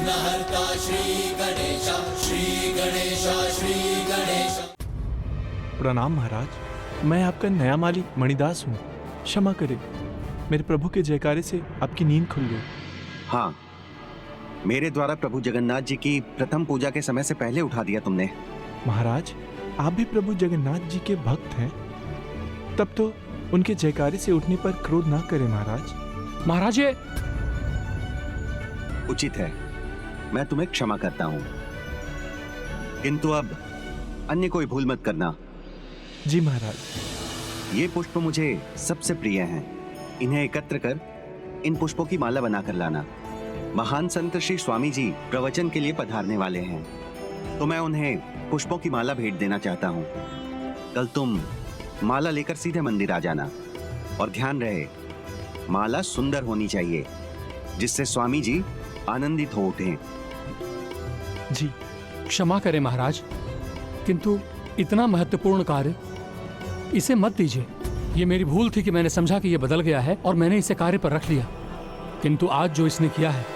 विघ्नहर्ता श्री गणेश, श्री गणेश, श्री गणेश। प्रणाम महाराज, मैं आपका नया माली मणिदास हूँ। क्षमा करें, मेरे प्रभु के जयकारे से आपकी नींद खुल गई। हाँ, मेरे द्वारा प्रभु जगन्नाथ जी की प्रथम पूजा के समय से पहले उठा दिया तुमने। महाराज, आप भी प्रभु जगन्नाथ जी के भक्त हैं, तब तो उनके जयकारे से उठने पर क्रोध ना करें महाराज। महाराज ये उचित है, मैं तुम्हें क्षमा करता हूँ, किंतु अब अन्य कोई भूल मत करना। जी महाराज। ये पुष्प मुझे सबसे प्रिय हैं। इन्हें एकत्र कर इन पुष्पों की माला बनाकर लाना। महान संत श्री स्वामी जी प्रवचन के लिए पधारने वाले हैं, तो मैं उन्हें पुष्पों की माला भेंट देना चाहता हूँ। कल तुम माला लेकर सीधे मंदिर आ जाना, और ध्यान रहे माला सुंदर होनी चाहिए, जिससे स्वामी जी आनंदित हो उठें। जी। क्षमा करें महाराज, किंतु इतना महत्वपूर्ण कार्य इसे मत दीजिए। ये मेरी भूल थी कि मैंने समझा कि ये बदल गया है और मैंने इसे कार्य पर रख लिया, किंतु आज जो इसने किया है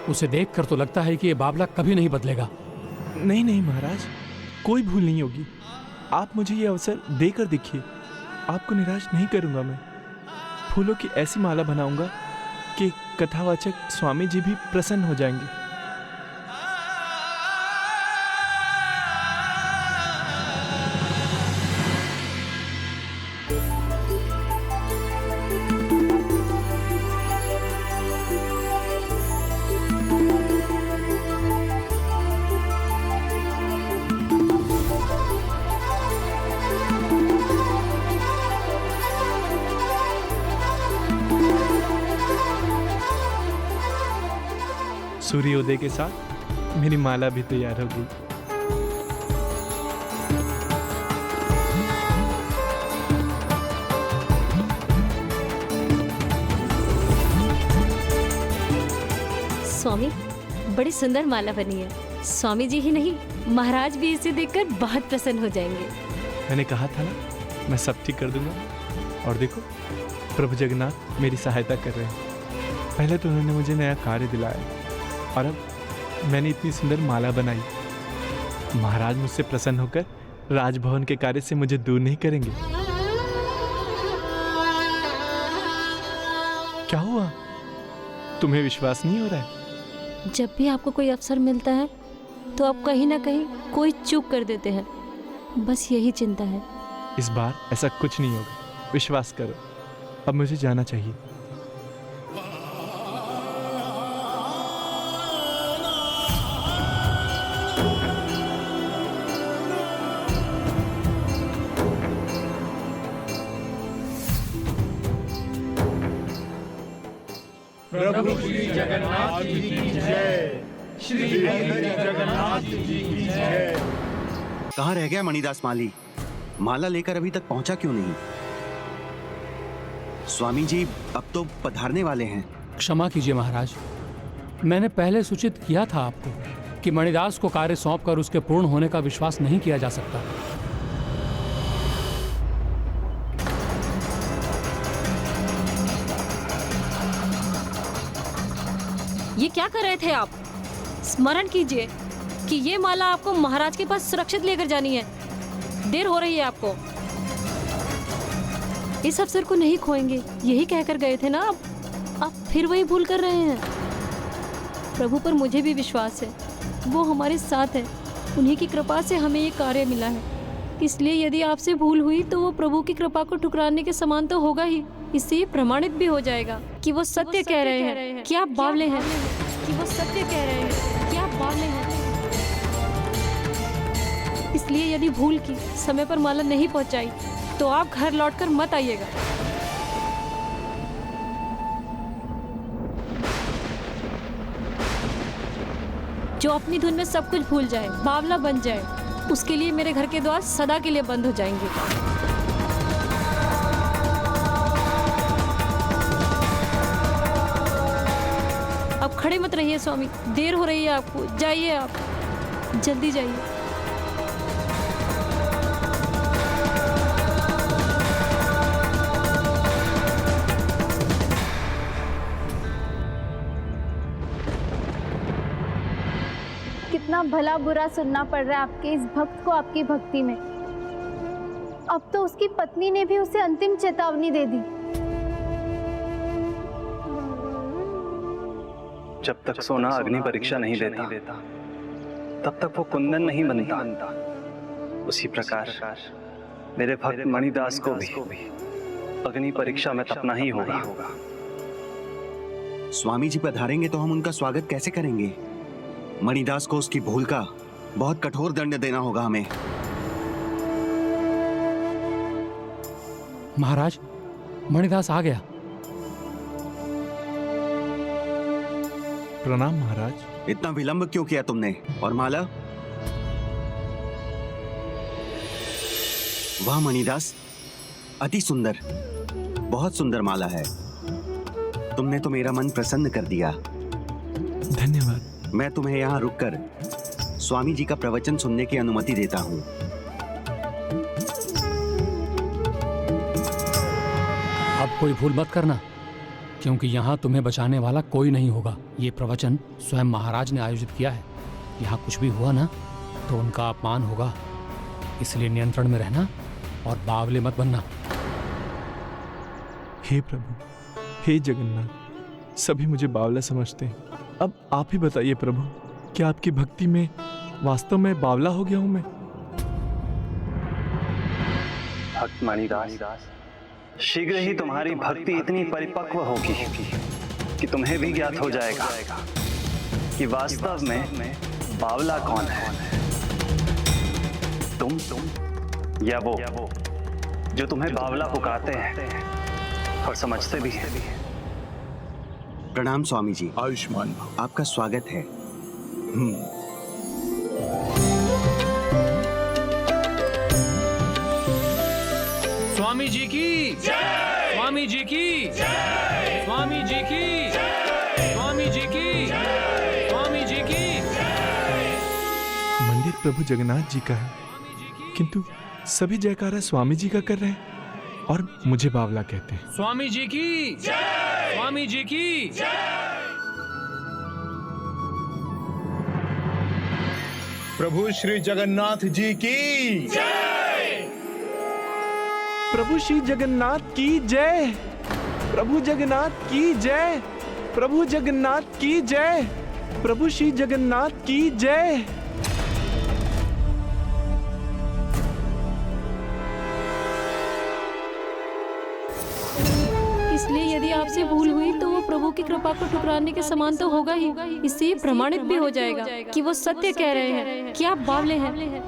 उसे देखकर तो लगता है कि ये बाबला कभी नहीं बदलेगा। नहीं नहीं महाराज, कोई भूल नहीं होगी। आप मुझे ये अवसर देकर देखिए, आपको निराश नहीं करूंगा। मैं फूलों की ऐसी माला बनाऊंगा कि कथावाचक स्वामी जी भी प्रसन्न हो जाएंगे। सूर्योदय के साथ मेरी माला भी तैयार हो गई। स्वामी, बड़ी सुंदर माला बनी है। स्वामी जी ही नहीं, महाराज भी इसे देखकर बहुत प्रसन्न हो जाएंगे। मैंने कहा था ना, मैं सब ठीक कर दूंगा। और देखो, प्रभु जगन्नाथ मेरी सहायता कर रहे हैं। पहले तो उन्होंने मुझे नया कार्य दिलाया, और अब मैंने इतनी सुंदर माला बनाई। महाराज मुझसे प्रसन्न होकर राजभवन के कार्य से मुझे दूर नहीं करेंगे। क्या हुआ? तुम्हें विश्वास नहीं हो रहा है? जब भी आपको कोई अवसर मिलता है तो आप कहीं ना कहीं कोई चूक कर देते हैं, बस यही चिंता है। इस बार ऐसा कुछ नहीं होगा, विश्वास करो। अब मुझे जाना चाहिए। प्रभु श्री जगन्नाथ जी की जय, श्री हरि जगन्नाथ जी की जय। कहाँ रह गया मणिदास माली? माला लेकर अभी तक पहुंचा क्यों नहीं? स्वामी जी अब तो पधारने वाले हैं। क्षमा कीजिए महाराज, मैंने पहले सूचित किया था आपको कि मणिदास को कार्य सौंपकर उसके पूर्ण होने का विश्वास नहीं किया जा सकता। ये क्या कर रहे थे आप? स्मरण कीजिए कि ये माला आपको महाराज के पास सुरक्षित लेकर जानी है। देर हो रही है आपको। इस अवसर को नहीं खोएंगे, यही कहकर गए थे ना आप फिर वही भूल कर रहे हैं। प्रभु पर मुझे भी विश्वास है, वो हमारे साथ है। उन्हीं की कृपा से हमें ये कार्य मिला है। इसलिए यदि आपसे भूल हुई तो वो प्रभु की कृपा को ठुकराने के समान तो होगा ही। इससे ये प्रमाणित भी हो जाएगा कि वो सत्य कह रहे हैं, कि आप बावले हैं। कि वो सत्य कह रहे हैं, कि आप बावले हैं। इसलिए यदि भूल की समय पर माला नहीं पहुंचाई तो आप घर लौटकर मत आइएगा। जो अपनी धुन में सब कुछ भूल जाए, बावला बन जाए, उसके लिए मेरे घर के द्वार सदा के लिए बंद हो जाएंगे। अब खड़े मत रहिए स्वामी, देर हो रही है आपको। जाइए, आप जल्दी जाइए। इतना भला बुरा सुनना पड़ रहा है आपके इस भक्त को आपकी भक्ति में। अब तो उसकी पत्नी ने भी उसे अंतिम चेतावनी दे दी। जब तक सोना अग्नि परीक्षा नहीं देता तब तक वो कुंदन नहीं बनता। उसी प्रकार मेरे भक्त मणिदास को भी अग्नि परीक्षा में तपना ही होगा। स्वामी जी पधारेंगे तो हम उनका स्वागत कैसे करेंगे? मणिदास को उसकी भूल का बहुत कठोर दंड देना होगा हमें। महाराज, मणिदास आ गया। प्रणाम महाराज। इतना विलंब क्यों किया तुमने? और माला? वाह मणिदास, अति सुंदर, बहुत सुंदर माला है। तुमने तो मेरा मन प्रसन्न कर दिया। धन्यवाद। मैं तुम्हें यहाँ रुककर स्वामी जी का प्रवचन सुनने की अनुमति देता हूँ। अब कोई भूल मत करना, क्योंकि यहाँ तुम्हें बचाने वाला कोई नहीं होगा। ये प्रवचन स्वयं महाराज ने आयोजित किया है। यहाँ कुछ भी हुआ ना तो उनका अपमान होगा, इसलिए नियंत्रण में रहना और बावले मत बनना। हे प्रभु, हे जगन्नाथ, सभी मुझे बावला समझते हैं। अब आप ही बताइए प्रभु, क्या आपकी भक्ति में वास्तव में बावला हो गया हूं मैं? भक्त मणिदास, शीघ्र ही तुम्हारी भक्ति इतनी परिपक्व होगी कि तुम्हें भी ज्ञात हो जाएगा कि वास्तव में बावला कौन है, तुम या वो जो तुम्हें बावला पुकारते हैं और समझते भी हैं। प्रणाम स्वामी जी। आयुष्मान। आपका स्वागत है। स्वामी जी की जय, स्वामी जी की जय, स्वामी जी की जय, स्वामी जी की जय, स्वामी जी की जय। मंदिर प्रभु जगन्नाथ जी का है, किंतु सभी जयकारा स्वामी जी का कर रहे हैं और मुझे बावला कहते हैं। स्वामी जी की जय, स्वामी जी की जय। प्रभु श्री जगन्नाथ जी की जय, प्रभु श्री जगन्नाथ की जय, प्रभु जगन्नाथ की जय, प्रभु जगन्नाथ की जय, प्रभु श्री जगन्नाथ की जय। इसलिए यदि आपसे भूल हुई तो वो प्रभु की कृपा को ठुकराने के समान तो होगा ही। इससे ये प्रमाणित भी हो जाएगा कि वो सत्य कह रहे हैं कि आप बावले हैं।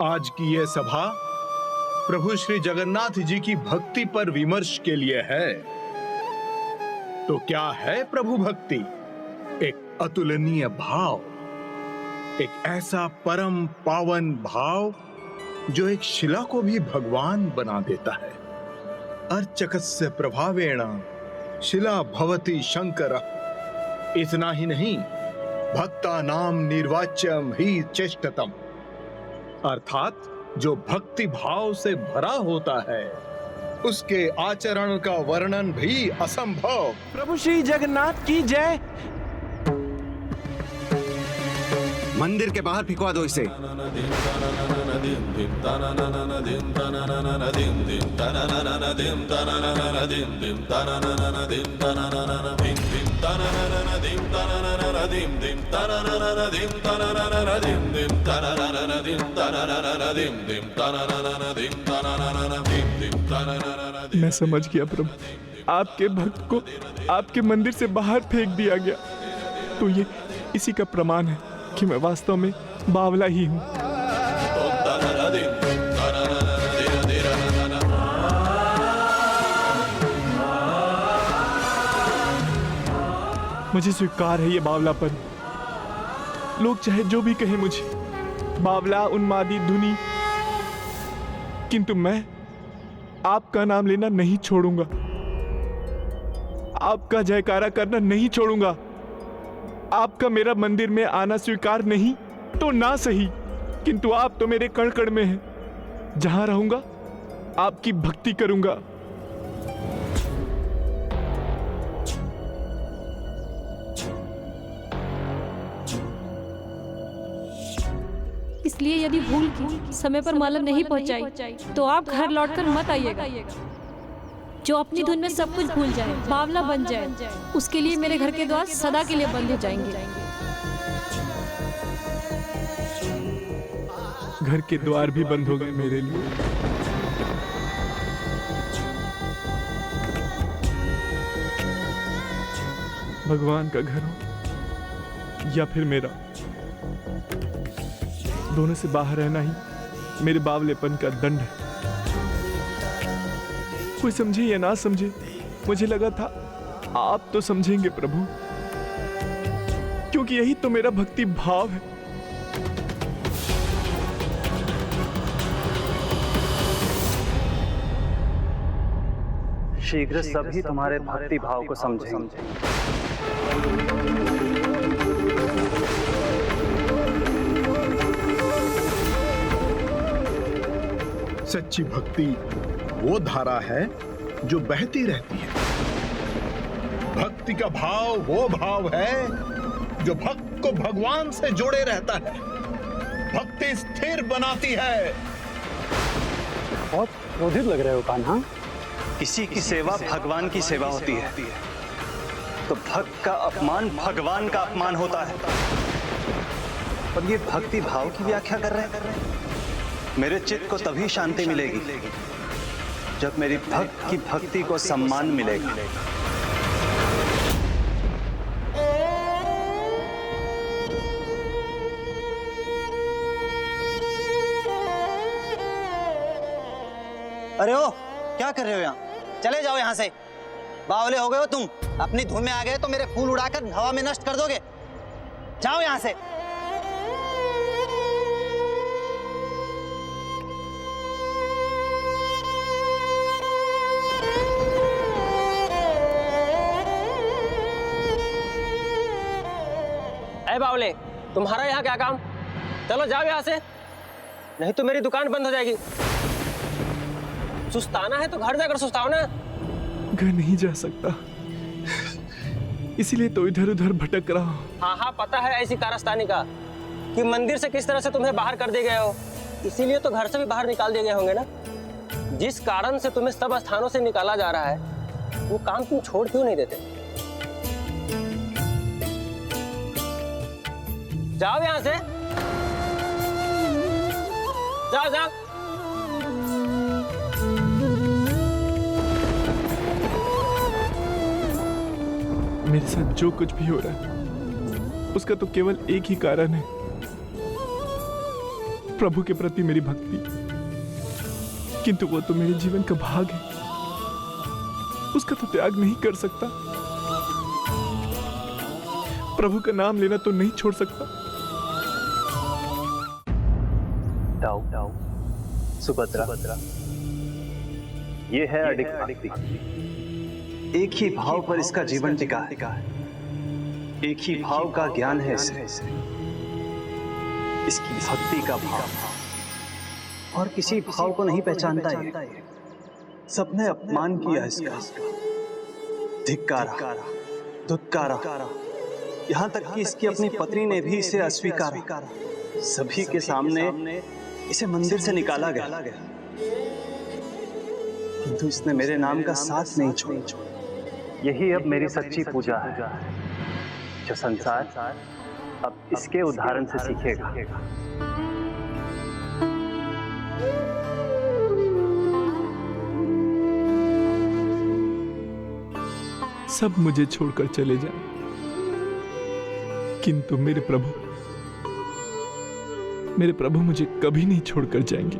आज की यह सभा प्रभु श्री जगन्नाथ जी की भक्ति पर विमर्श के लिए है। तो क्या है प्रभु भक्ति? एक अतुलनीय भाव, एक ऐसा परम पावन भाव जो एक शिला को भी भगवान बना देता है। अर्चकस्य प्रभावेण शिला भवति शंकर। इतना ही नहीं, भक्ता नाम निर्वाच्यम ही चेष्टतम, अर्थात जो भक्ति भाव से भरा होता है उसके आचरण का वर्णन भी असंभव। प्रभु श्री जगन्नाथ की जय। मंदिर के बाहर फिकवा दो इसे। मैं समझ गया प्रभु, आपके भक्त को आपके मंदिर से बाहर फेंक दिया गया, तो ये इसी का प्रमाण है कि मैं वास्तव में बावला ही हूँ। मुझे स्वीकार है ये बावलापन। लोग चाहे जो भी कहें मुझे, बावला, उन्मादी, धुनी, किंतु मैं आपका नाम लेना नहीं छोड़ूंगा, आपका जयकारा करना नहीं छोड़ूंगा। आपका मेरा मंदिर में आना स्वीकार नहीं तो ना सही, किंतु आप तो मेरे कण कण में हैं। जहां रहूंगा आपकी भक्ति करूंगा। इसलिए यदि भूल की समय पर माला नहीं पहुंचाई तो आप घर लौटकर मत आइएगा। जो अपनी धुन में सब कुछ भूल जाए, बावला बन जाए, उसके लिए मेरे घर के द्वार सदा के लिए बंद हो जाएंगे। घर के द्वार भी बंद हो गए मेरे लिए। भगवान का घर हो या फिर मेरा, दोनों से बाहर रहना ही मेरे बावलेपन का दंड है। कोई समझे या ना समझे, मुझे लगा था आप तो समझेंगे प्रभु, क्योंकि यही तो मेरा भक्ति भाव है। शीघ्र सभी तुम्हारे भक्ति भाव को समझेंगे। सच्ची भक्ति वो धारा है जो बहती रहती है। भक्ति का भाव वो भाव है जो भक्त को भगवान से जोड़े रहता है। भक्ति स्थिर बनाती है। बहुत क्रोधित लग रहे हो कान्हा। किसी की सेवा भगवान की सेवा होती है, तो भक्त का अपमान भगवान का अपमान होता है। और ये भक्ति भाव की व्याख्या कर रहे हैं। मेरे चित्त को तभी शांति मिलेगी जब मेरी भक्त की भक्ति को सम्मान मिलेगा। अरे ओ, क्या कर रहे हो यहाँ? चले जाओ यहाँ से। बावले हो गए हो तुम। अपनी धुन में आ गए तो मेरे फूल उड़ाकर हवा में नष्ट कर दोगे। जाओ यहाँ से। अरे बावले, तुम्हारा यहाँ क्या काम? चलो जाओ यहाँ से, नहीं तो मेरी दुकान बंद हो जाएगी। सुस्ताना है तो घर जाकर सुस्ताओ ना। घर नहीं जा सकता, इसीलिए तो इधर उधर भटक रहा हूँ। हाँ, पता है ऐसी कारस्तानी का कि मंदिर से किस तरह से तुम्हें बाहर कर दिए गए हो, इसीलिए तो घर से भी बाहर निकाल दिए गए होंगे ना। जिस कारण से तुम्हें सब स्थानों से निकाला जा रहा है, वो काम तुम छोड़ क्यों नहीं देते? जाओ यहाँ से, जाओ जाओ। मेरे साथ जो कुछ भी हो रहा है उसका तो केवल एक ही कारण है, प्रभु के प्रति मेरी भक्ति। किंतु वो तो मेरे जीवन का भाग है, उसका तो त्याग नहीं कर सकता। प्रभु का नाम लेना तो नहीं छोड़ सकता। सुभद्रा, ये है अडिग भक्ति। एक ही भाव पर इसका जीवन टिका है। एक ही भाव का ज्ञान है इसे, इसकी भक्ति का भाव। और किसी भाव को नहीं पहचानता है। सबने अपमान किया इसका, धिक्कारा, धुतकारा, यहाँ तक कि इसकी अपनी पत्नी ने भी इसे अस्वीकारा। सभी के सामने इसे मंदिर से निकाला गया, किंतु इसने मेरे नाम का साथ नहीं छोड़ा। यही अब मेरी सच्ची पूजा है, जो संसार अब इसके उदाहरण से सीखेगा। सब मुझे छोड़कर चले जाएं, किंतु मेरे प्रभु मुझे कभी नहीं छोड़कर जाएंगे।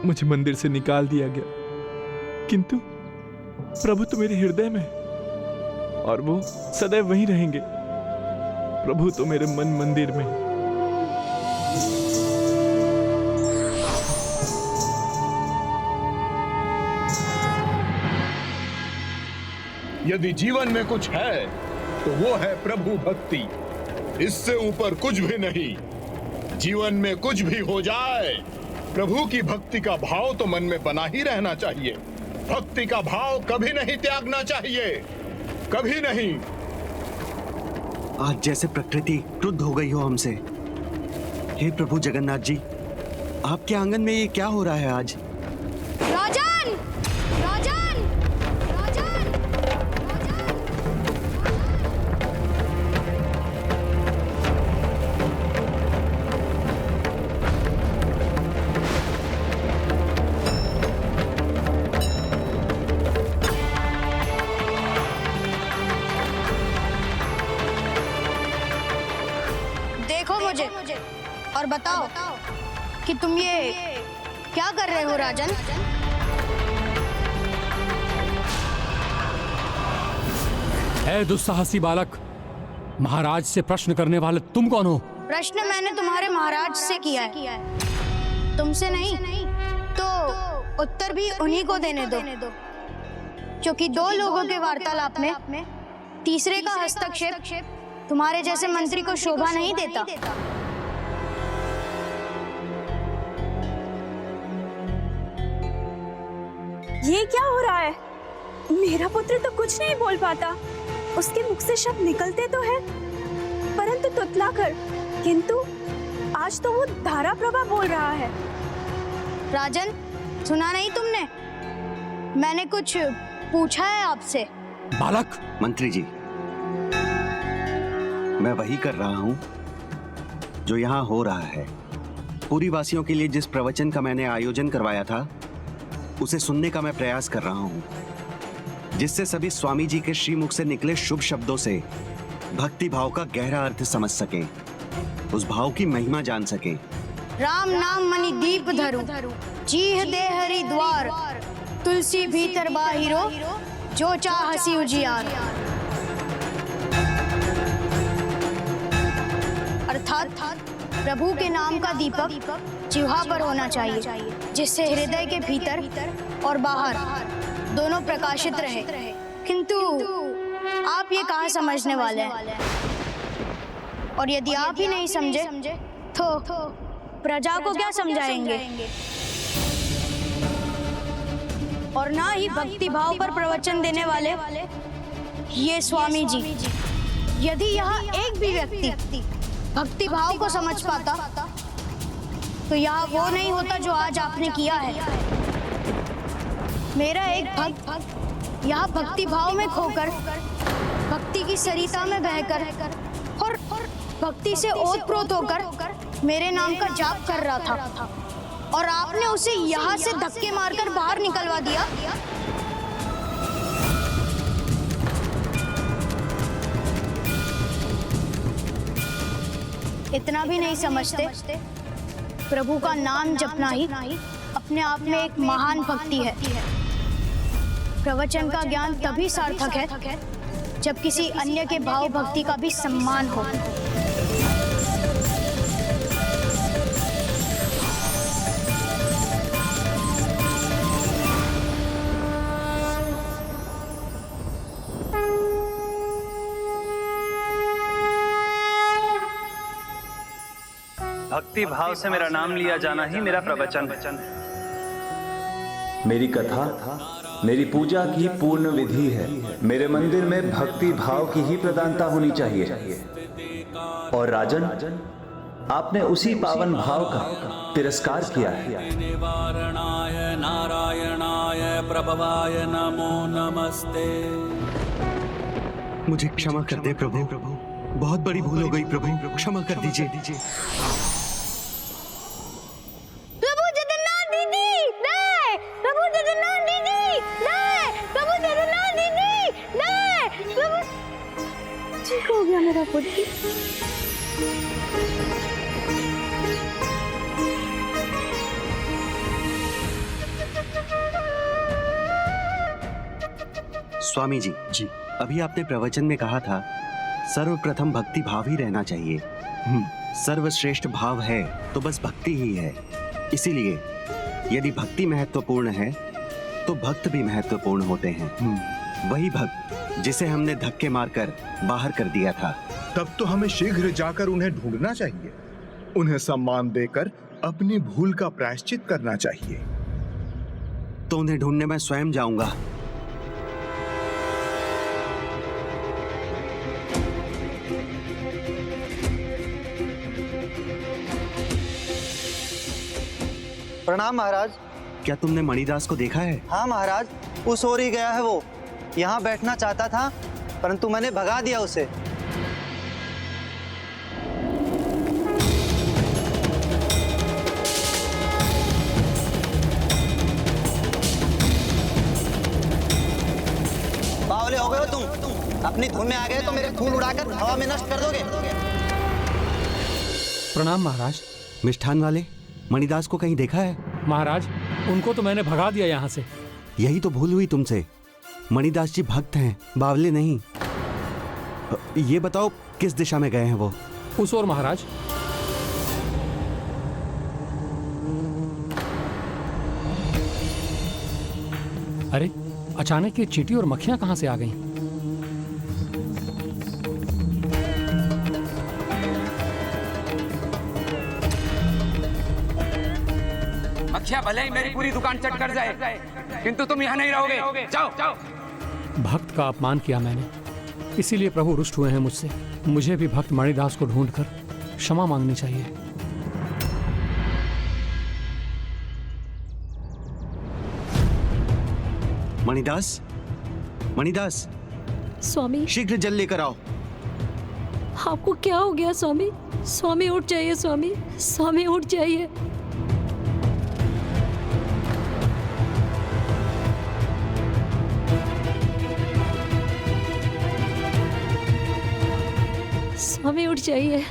मुझे मंदिर से निकाल दिया गया, किंतु प्रभु तो मेरे हृदय में है और वो सदैव वहीं रहेंगे। प्रभु तो मेरे मन मंदिर में है। यदि जीवन में कुछ है तो वो है प्रभु भक्ति। इससे ऊपर कुछ भी नहीं। जीवन में कुछ भी हो जाए, प्रभु की भक्ति का भाव तो मन में बना ही रहना चाहिए। भक्ति का भाव कभी नहीं त्यागना चाहिए, कभी नहीं। आज जैसे प्रकृति क्रुद्ध हो गई हो हमसे, हे प्रभु जगन्नाथ जी, आपके आंगन में ये क्या हो रहा है आज? राजन! राजन! राजन! देखो मुझे और बताओ कि तुम ये क्या कर रहे हो राजन? ऐ दुस्साहसी बालक, महाराज से प्रश्न करने वाले तुम कौन हो? प्रश्न मैंने तुम्हारे महाराज से किया है, तुमसे नहीं। तो उत्तर भी उन्हीं को देने दो, क्योंकि दो लोगों के वार्तालाप में तीसरे का हस्तक्षेप तुम्हारे जैसे मंत्री को शोभा नहीं देता। ये क्या हो रहा है? मेरा पुत्र तो कुछ नहीं बोल पाता। उसके मुख से शब्द निकलते तो है, परंतु तुतलाकर। किंतु आज तो वो धारा प्रभा बोल रहा है। राजन, सुना नहीं तुमने? मैंने कुछ पूछा है आपसे। बालक! मंत्री जी, मैं वही कर रहा हूं जो यहाँ हो रहा है। पूरी वासियों के लिए जिस प्रवचन का मैंने आयोजन करवाया था, उसे सुनने का मैं प्रयास कर रहा हूं, जिससे सभी स्वामी जी के श्रीमुख से निकले शुभ शब्दों से भक्ति भाव का गहरा अर्थ समझ सके, उस भाव की महिमा जान सके। राम नाम मणि दीप धरु, चीह दे हरि द्वार, तुलसी भीतर बाहिरो, जो चाहसी उजियार। अर्थात प्रभु के नाम का दीपक जिह्वा पर होना चाहिए, जिससे हृदय के भीतर और बाहर दोनों प्रकाशित रहे। किंतु आप ये कहाँ समझने वाले हैं? और यदि आप ही नहीं समझे तो प्रजा को क्या समझाएंगे? और ना ही भक्ति भाव पर प्रवचन देने वाले ये स्वामी जी। यदि यहाँ एक भी व्यक्ति भक्ति भाव को समझ पाता तो यहाँ वो नहीं होता जो आज आपने किया है। मेरा एक भक्त यहाँ भक्ति भाव में खोकर, भक्ति की सरिता में बहकर और भक्ति से ओतप्रोत होकर मेरे नाम का जाप कर रहा था, और आपने उसे यहाँ से धक्के मारकर बाहर निकलवा दिया। इतना भी नहीं समझते? प्रभु का नाम जपना ही अपने आप में एक महान भक्ति है। प्रवचन का ज्ञान तभी सार्थक है जब किसी अन्य के भाव भक्ति का भी सम्मान हो। भक्ति भाव से मेरा नाम लिया जाना ही मेरा प्रवचन है। मेरी कथा मेरी पूजा की पूर्ण विधि है। मेरे मंदिर में भक्ति भाव की ही प्रधानता होनी चाहिए। और राजन, आपने उसी पावन भाव का तिरस्कार किया है। निवारणाय नारायणाय प्रभवाय नमो नमस्ते। मुझे क्षमा कर दे प्रभु, बहुत बड़ी भूल हो गई प्रभु, क्षमा कर दीजिए। हो गया मेरा पुत्र। स्वामी जी, अभी आपने प्रवचन में कहा था सर्वप्रथम भक्ति भाव ही रहना चाहिए। सर्वश्रेष्ठ भाव है तो बस भक्ति ही है। इसीलिए यदि भक्ति महत्वपूर्ण है तो भक्त भी महत्वपूर्ण होते हैं। वही भक्त जिसे हमने धक्के मारकर बाहर कर दिया था। तब तो हमें शीघ्र जाकर उन्हें ढूंढना चाहिए, उन्हें सम्मान देकर अपनी भूल का प्रायश्चित करना चाहिए। तो उन्हें ढूंढने मैं स्वयं जाऊंगा। प्रणाम महाराज। क्या तुमने मणिदास को देखा है? हाँ महाराज, उस ओर ही गया है वो। यहाँ बैठना चाहता था परंतु मैंने भगा दिया उसे। बावले हो गए हो तुम? अपनी धुन में आ गए तो मेरे फूल उड़ाकर हवा में नष्ट कर दोगे। प्रणाम महाराज। मिष्ठान वाले मणिदास को कहीं देखा है? महाराज, उनको तो मैंने भगा दिया यहाँ से। यही तो भूल हुई तुमसे। मणिदास जी भक्त हैं, बावले नहीं। ये बताओ किस दिशा में गए हैं वो? उस ओर महाराज। अरे अचानक ये चींटी और मक्खियां कहां से आ गईं? मक्खियां भले ही मेरी पूरी दुकान चट कर जाए, किंतु तुम यहाँ नहीं रहोगे। जाओ जाओ। भक्त का अपमान किया मैंने, इसीलिए प्रभु रुष्ट हुए हैं मुझसे। मुझे भी भक्त मणिदास को ढूंढकर क्षमा मांगनी चाहिए। मणिदास, मणिदास, स्वामी शीघ्र जल लेकर आओ। आपको क्या हो गया स्वामी? स्वामी उठ जाइए स्वामी, स्वामी उठ जाइए। स्वामी उठ जाइए।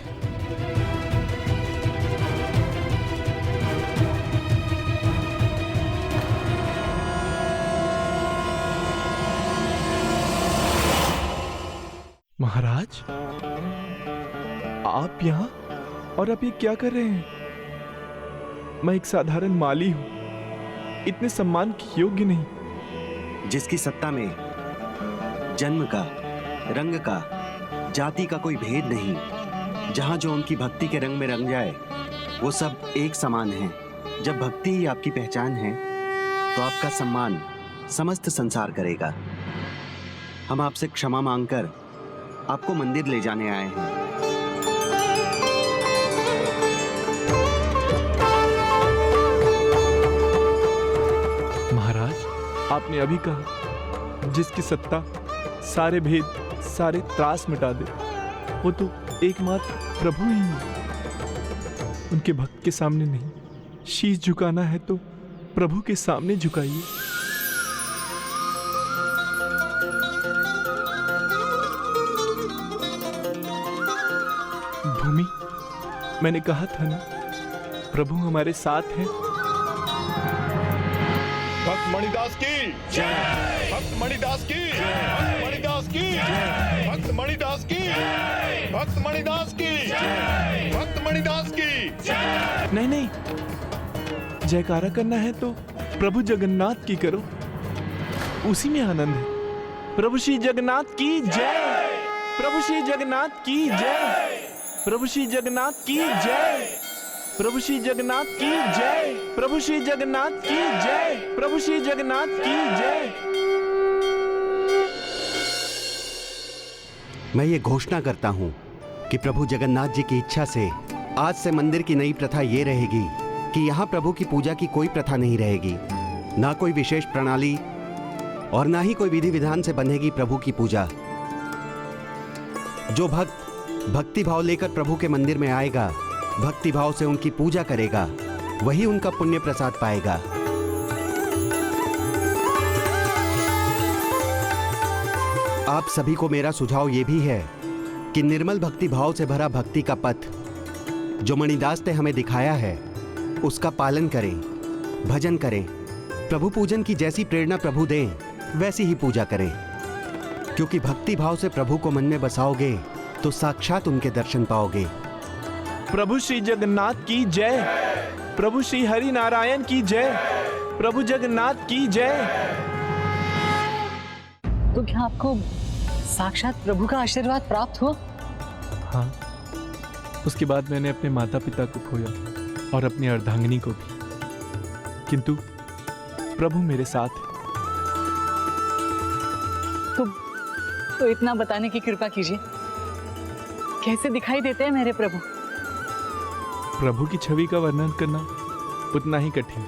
महाराज, आप यहाँ? और आप ये क्या कर रहे हैं? मैं एक साधारण माली हूं, इतने सम्मान के योग्य नहीं। जिसकी सत्ता में जन्म का, रंग का, जाति का कोई भेद नहीं, जहां जो उनकी भक्ति के रंग में रंग जाए वो सब एक समान है। जब भक्ति ही आपकी पहचान है तो आपका सम्मान समस्त संसार करेगा। हम आपसे क्षमा मांगकर आपको मंदिर ले जाने आए हैं। महाराज, आपने अभी कहा जिसकी सत्ता सारे भेद, सारे त्रास मिटा दे, वो तो एकमात्र प्रभु ही है। उनके भक्त के सामने नहीं, शीश झुकाना है तो प्रभु के सामने झुकाइए। भूमि, मैंने कहा था ना, प्रभु हमारे साथ हैं। भक्त मणिदास की जय, भक्त मणिदास की जय, भक्त मणिदास की जय, भक्त मणिदास की जय, भक्त मणिदास की जय, भक्त मणिदास की जय। नहीं नहीं, जयकारा करना है तो प्रभु जगन्नाथ की करो, उसी में आनंद है। प्रभु श्री जगन्नाथ की जय, प्रभु श्री जगन्नाथ की जय, प्रभु श्री जगन्नाथ की जय, प्रभु श्री जगन्नाथ की जय, प्रभु श्री जगन्नाथ की जय, प्रभु श्री जगन्नाथ की जय। मैं ये घोषणा करता हूँ कि प्रभु जगन्नाथ जी की इच्छा से आज से मंदिर की नई प्रथा ये रहेगी कि यहाँ प्रभु की पूजा की कोई प्रथा नहीं रहेगी, ना कोई विशेष प्रणाली और ना ही कोई विधि विधान से बंधेगी प्रभु की पूजा। जो भक्त भक्ति भाव लेकर प्रभु के मंदिर में आएगा, भक्ति भाव से उनकी पूजा करेगा, वही उनका पुण्य प्रसाद पाएगा। आप सभी को मेरा सुझाव यह भी है कि निर्मल भक्ति भाव से भरा भक्ति का पथ जो मणिदास ने हमें दिखाया है उसका पालन करें, भजन करें, प्रभु पूजन की जैसी प्रेरणा प्रभु दें वैसी ही पूजा करें, क्योंकि भक्ति भाव से प्रभु को मन में बसाओगे तो साक्षात उनके दर्शन पाओगे। प्रभु श्री जगन्नाथ की जय, प्रभु श्री हरि नारायण की जय, प्रभु जगन्नाथ की जय। तो क्या आपको साक्षात प्रभु का आशीर्वाद प्राप्त हुआ? हाँ, उसके बाद मैंने अपने माता पिता को खोया और अपनी अर्धांगिनी को भी, किंतु प्रभु मेरे साथ है। तो इतना बताने की कृपा कीजिए, कैसे दिखाई देते हैं मेरे प्रभु? प्रभु की छवि का वर्णन करना उतना ही कठिन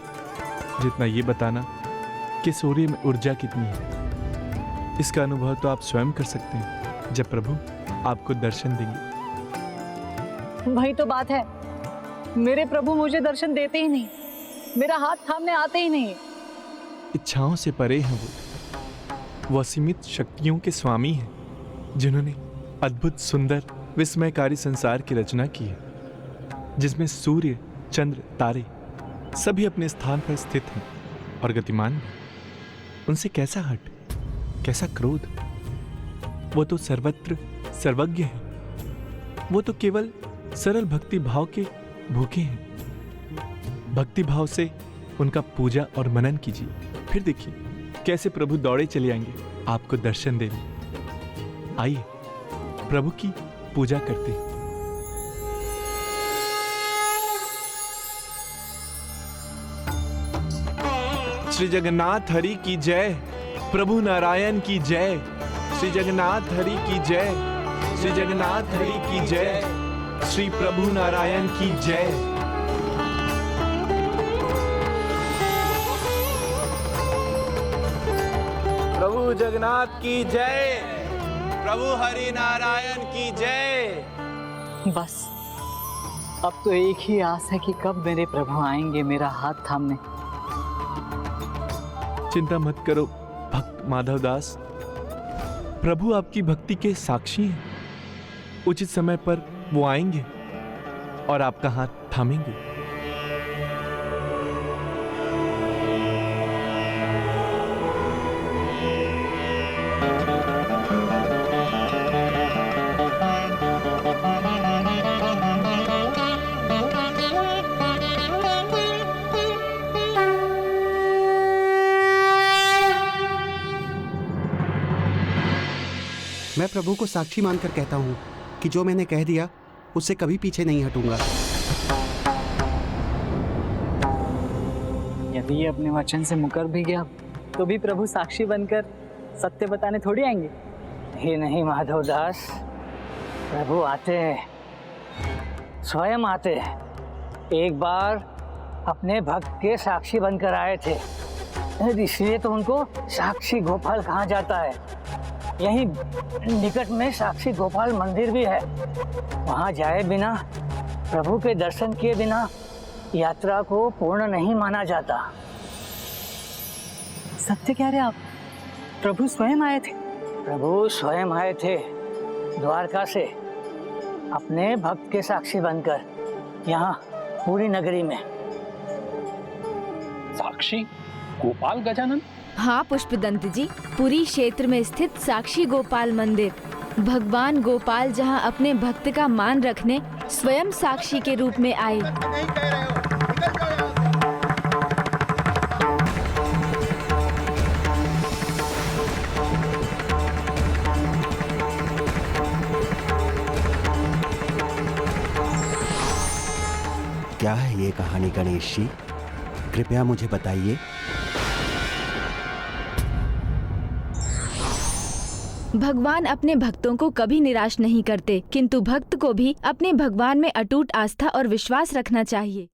जितना ये बताना कि सूर्य में ऊर्जा कितनी है। इसका अनुभव तो आप स्वयं कर सकते हैं जब प्रभु आपको दर्शन देंगे। वही तो बात है, मेरे प्रभु मुझे दर्शन देते ही नहीं, मेरा हाथ थामने आते ही नहीं। इच्छाओं से परे हैं वो असीमित शक्तियों के स्वामी हैं, जिन्होंने अद्भुत सुंदर विस्मयकारी संसार की रचना की है, जिसमें सूर्य, चंद्र, तारे सभी अपने स्थान पर स्थित हैं और गतिमान भी। उनसे कैसा हट, कैसा क्रोध? वो तो सर्वत्र सर्वज्ञ है। वो तो केवल सरल भक्ति भाव के भूखे हैं। भक्ति भाव से उनका पूजा और मनन कीजिए, फिर देखिए कैसे प्रभु दौड़े चले आएंगे आपको दर्शन देने। आइए प्रभु की पूजा करते हैं। श्री जगन्नाथ हरि की जय, प्रभु नारायण की जय। श्री जगन्नाथ हरि की जय, श्री जगन्नाथ हरि की जय, श्री प्रभु नारायण की जय। प्रभु जगन्नाथ की जय, प्रभु हरि नारायण की जय। बस अब तो एक ही आस है कि कब मेरे प्रभु आएंगे मेरा हाथ थामने। चिंता मत करो भक्त माधव दास, प्रभु आपकी भक्ति के साक्षी हैं। उचित समय पर वो आएंगे और आपका हाथ थामेंगे। मैं प्रभु को साक्षी मानकर कहता हूँ कि जो मैंने कह दिया उससे कभी पीछे नहीं हटूंगा। यदि ये अपने वचन से मुकर भी गया तो भी प्रभु साक्षी बनकर सत्य बताने थोड़ी आएंगे। ही नहीं माधव दास, प्रभु आते हैं, स्वयं आते हैं। एक बार अपने भक्त के साक्षी बनकर आए थे, इसलिए तो उनको साक्षी गोपाल कहा जाता है। यहीं निकट में साक्षी गोपाल मंदिर भी है। वहां जाए बिना, प्रभु के दर्शन किए बिना यात्रा को पूर्ण नहीं माना जाता। सत्य कह रहे आप? प्रभु स्वयं आए थे? प्रभु स्वयं आए थे द्वारका से, अपने भक्त के साक्षी बनकर यहाँ पूरी नगरी में। साक्षी गोपाल गजानन? हाँ पुष्पदंत जी, पुरी क्षेत्र में स्थित साक्षी गोपाल मंदिर। भगवान गोपाल जहाँ अपने भक्त का मान रखने स्वयं साक्षी के रूप में आए। क्या है ये कहानी गणेश जी? कृपया मुझे बताइए। भगवान अपने भक्तों को कभी निराश नहीं करते, किंतु भक्त को भी अपने भगवान में अटूट आस्था और विश्वास रखना चाहिए।